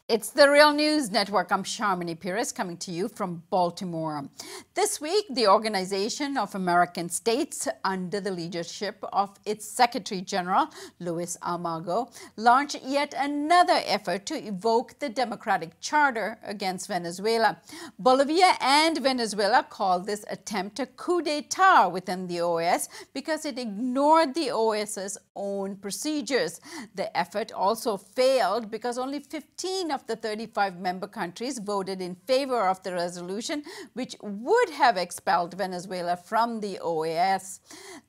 It's the Real News Network. I'm Sharmini Pires coming to you from Baltimore. This week, the Organization of American States, under the leadership of its Secretary General, Luis Almagro, launched yet another effort to evoke the Democratic Charter against Venezuela. Bolivia and Venezuela called this attempt a coup d'etat within the OAS because it ignored the OAS's own procedures. The effort also failed because only 15 of the 35 member countries voted in favor of the resolution, which would have expelled Venezuela from the OAS.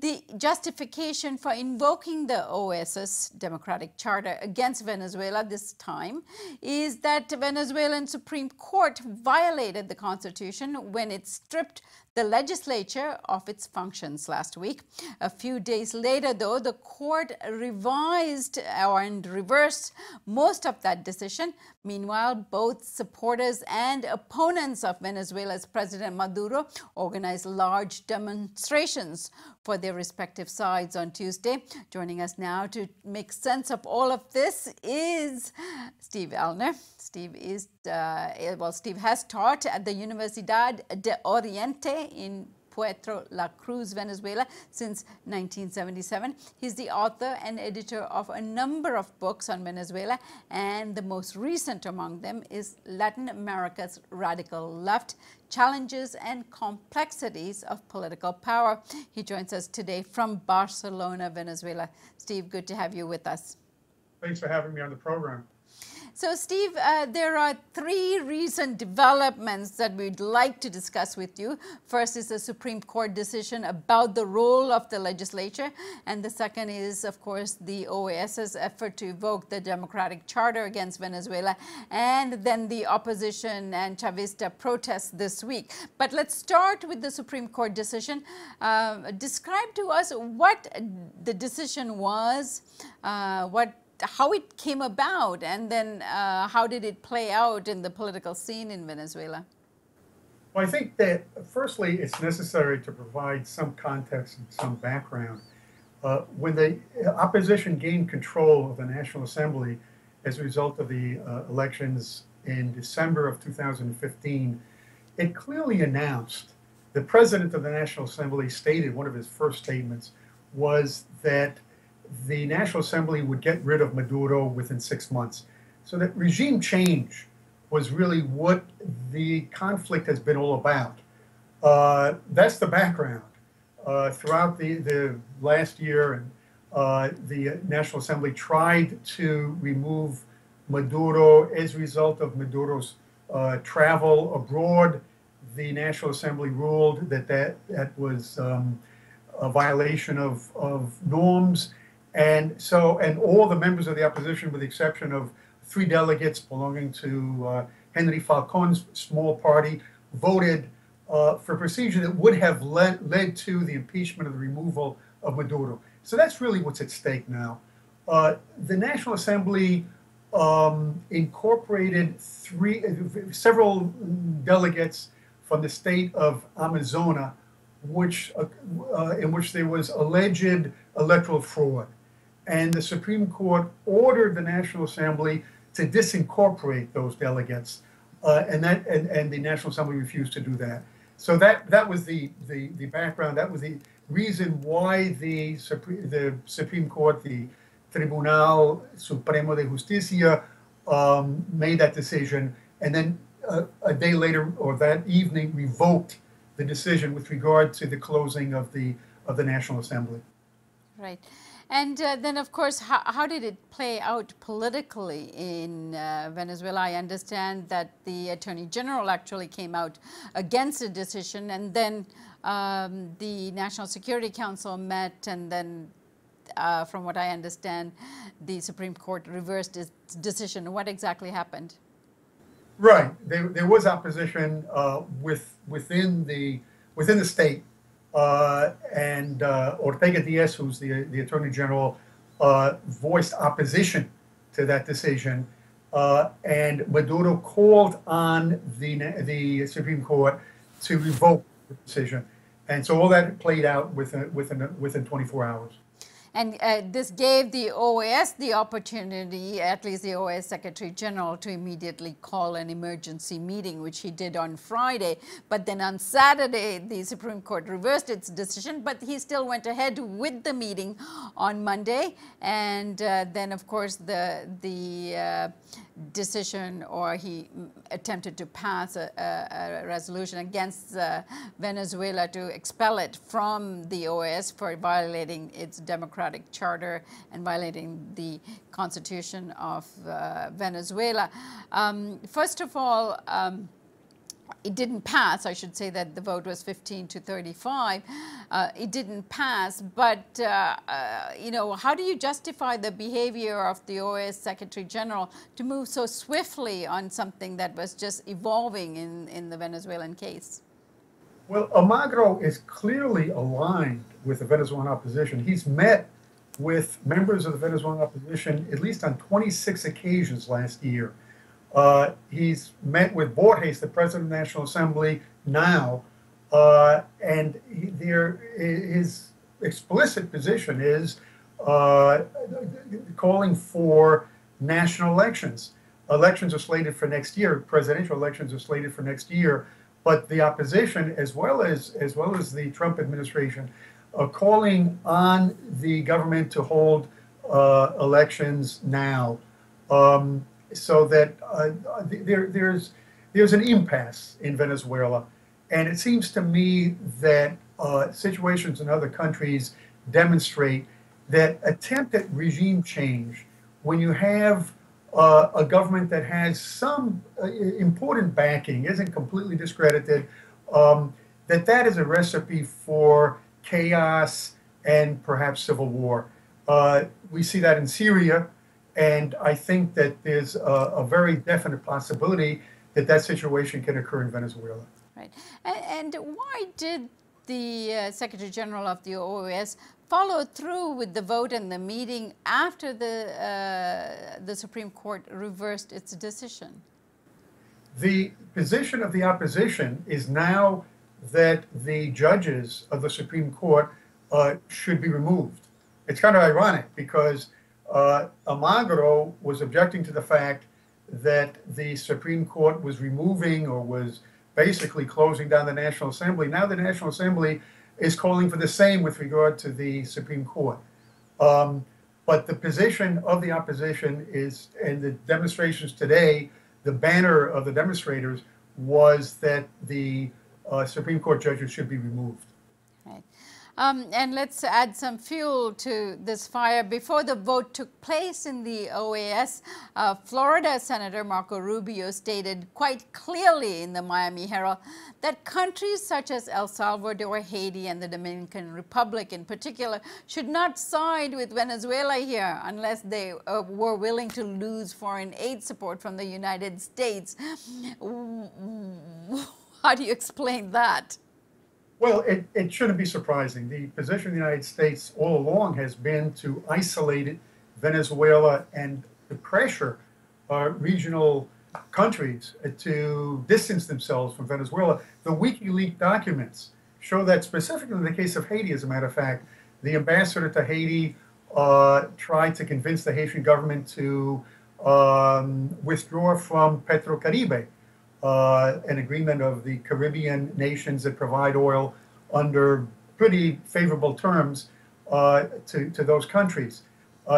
The justification for invoking the OAS's Democratic Charter against Venezuela this time is that the Venezuelan Supreme Court violated the Constitution when it stripped the legislature of its functions last week. A few days later, though, the court revised and reversed most of that decision. Meanwhile, both supporters and opponents of Venezuela's President Maduro organized large demonstrations for their respective sides on Tuesday. Joining us now to make sense of all of this is Steve Ellner. Steve has taught at the Universidad de Oriente in Puerto La Cruz, Venezuela, since 1977. He's the author and editor of a number of books on Venezuela, and the most recent among them is Latin America's Radical Left: Challenges and Complexities of Political Power. He joins us today from Barcelona, Venezuela. Steve, good to have you with us. Thanks for having me on the program. So, Steve, there are three recent developments that we'd like to discuss with you. First is the Supreme Court decision about the role of the legislature. And the second is, of course, the OAS's effort to evoke the Democratic Charter against Venezuela. And then the opposition and Chavista protests this week. But let's start with the Supreme Court decision. Describe to us what the decision was, how it came about, and then how did it play out in the political scene in Venezuela? Well, I think that, firstly, it's necessary to provide some context and some background. When the opposition gained control of the National Assembly as a result of the elections in December of 2015, it clearly announced, the president of the National Assembly stated, one of his first statements was that the National Assembly would get rid of Maduro within 6 months. So that regime change was really what the conflict has been all about. That's the background. Throughout the last year, the National Assembly tried to remove Maduro as a result of Maduro's travel abroad. The National Assembly ruled that was a violation of norms. And all the members of the opposition, with the exception of 3 delegates belonging to Henry Falcon's small party, voted for a procedure that would have led to the impeachment or the removal of Maduro. So that's really what's at stake now. The National Assembly incorporated several delegates from the state of Amazonas, in which there was alleged electoral fraud. And the Supreme Court ordered the National Assembly to disincorporate those delegates, and the National Assembly refused to do that. So that was the background. That was the reason why the Supreme Court, the Tribunal Supremo de Justicia, made that decision, and then a day later or that evening revoked the decision with regard to the closing of the National Assembly. Right. And then, of course, how did it play out politically in Venezuela? I understand that the Attorney General actually came out against the decision, and then the National Security Council met, and then, from what I understand, the Supreme Court reversed its decision. What exactly happened? Right. There was opposition within the state. And Ortega Diaz, who's the Attorney General, voiced opposition to that decision. And Maduro called on the Supreme Court to revoke the decision. And so all that played out within 24 hours. And this gave the OAS the opportunity, at least the OAS Secretary General, to immediately call an emergency meeting, which he did on Friday. But then on Saturday, the Supreme Court reversed its decision, but he still went ahead with the meeting on Monday. And then, of course, the decision, or he attempted to pass a resolution against Venezuela to expel it from the OAS for violating its democratic charter and violating the Constitution of Venezuela. First of all, it didn't pass. I should say that the vote was 15 to 35. It didn't pass, but you know, how do you justify the behavior of the OAS Secretary General to move so swiftly on something that was just evolving in the Venezuelan case? Well, Almagro is clearly aligned with the Venezuelan opposition. He's met with members of the Venezuelan opposition at least on 26 occasions last year. He's met with Borges, the president of the National Assembly, now, and his explicit position is calling for national elections. Elections are slated for next year. Presidential elections are slated for next year. But the opposition, as well as the Trump administration, are calling on the government to hold elections now. So that there's an impasse in Venezuela, and it seems to me that situations in other countries demonstrate that attempt at regime change, when you have a government that has some important backing, isn't completely discredited, that is a recipe for chaos and perhaps civil war. We see that in Syria. And I think that there's a very definite possibility that that situation can occur in Venezuela. Right. And why did the Secretary General of the OAS follow through with the vote and the meeting after the Supreme Court reversed its decision? The position of the opposition is now that the judges of the Supreme Court should be removed. It's kind of ironic because Almagro was objecting to the fact that the Supreme Court was removing or was basically closing down the National Assembly. Now the National Assembly is calling for the same with regard to the Supreme Court. But the position of the opposition is, and the demonstrations today, the banner of the demonstrators was that the Supreme Court judges should be removed. Right. And let's add some fuel to this fire. Before the vote took place in the OAS, Florida Senator Marco Rubio stated quite clearly in the Miami Herald that countries such as El Salvador, Haiti, and the Dominican Republic in particular should not side with Venezuela here unless they were willing to lose foreign aid support from the United States. How do you explain that? Well, it shouldn't be surprising. The position of the United States all along has been to isolate Venezuela and to pressure regional countries to distance themselves from Venezuela. The WikiLeaks documents show that specifically in the case of Haiti, as a matter of fact, the ambassador to Haiti tried to convince the Haitian government to withdraw from Petrocaribe, an agreement of the Caribbean nations that provide oil under pretty favorable terms to those countries.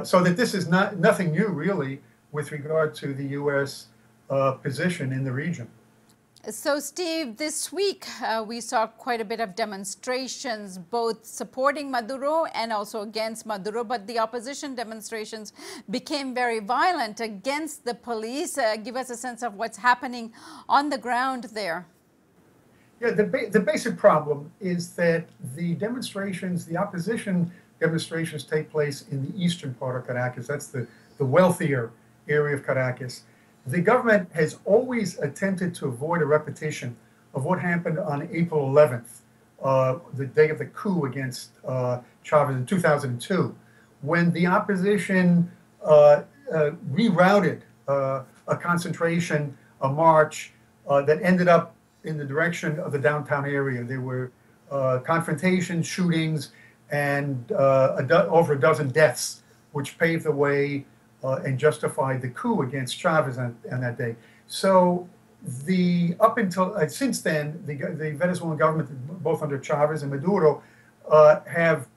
So that this is nothing new, really, with regard to the U.S. Position in the region. So, Steve, this week we saw quite a bit of demonstrations, both supporting Maduro and also against Maduro, but the opposition demonstrations became very violent against the police. Give us a sense of what's happening on the ground there. Yeah, the basic problem is that the demonstrations, the opposition demonstrations take place in the eastern part of Caracas. That's the wealthier area of Caracas. The government has always attempted to avoid a repetition of what happened on April 11th, the day of the coup against Chavez in 2002, when the opposition rerouted a concentration, a march that ended up in the direction of the downtown area. There were confrontations, shootings, and over a dozen deaths, which paved the way and justified the coup against Chavez on that day. So since then, the Venezuelan government, both under Chavez and Maduro, have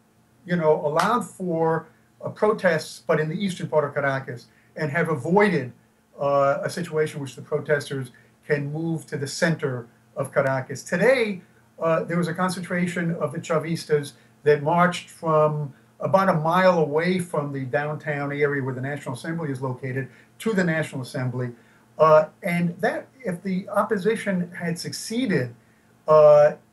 allowed for protests, but in the eastern part of Caracas, and have avoided a situation which the protesters can move to the center of Caracas. Today, there was a concentration of the Chavistas that marched from about a mile away from the downtown area where the National Assembly is located to the National Assembly. And that, if the opposition had succeeded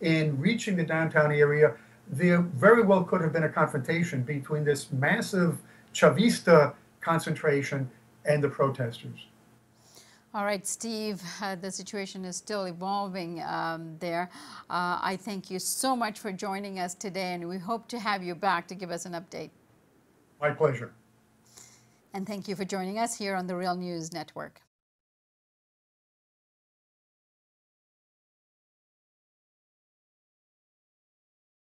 in reaching the downtown area, there very well could have been a confrontation between this massive Chavista concentration and the protesters. All right, Steve, the situation is still evolving there. I thank you so much for joining us today, and we hope to have you back to give us an update. My pleasure. And thank you for joining us here on the Real News Network.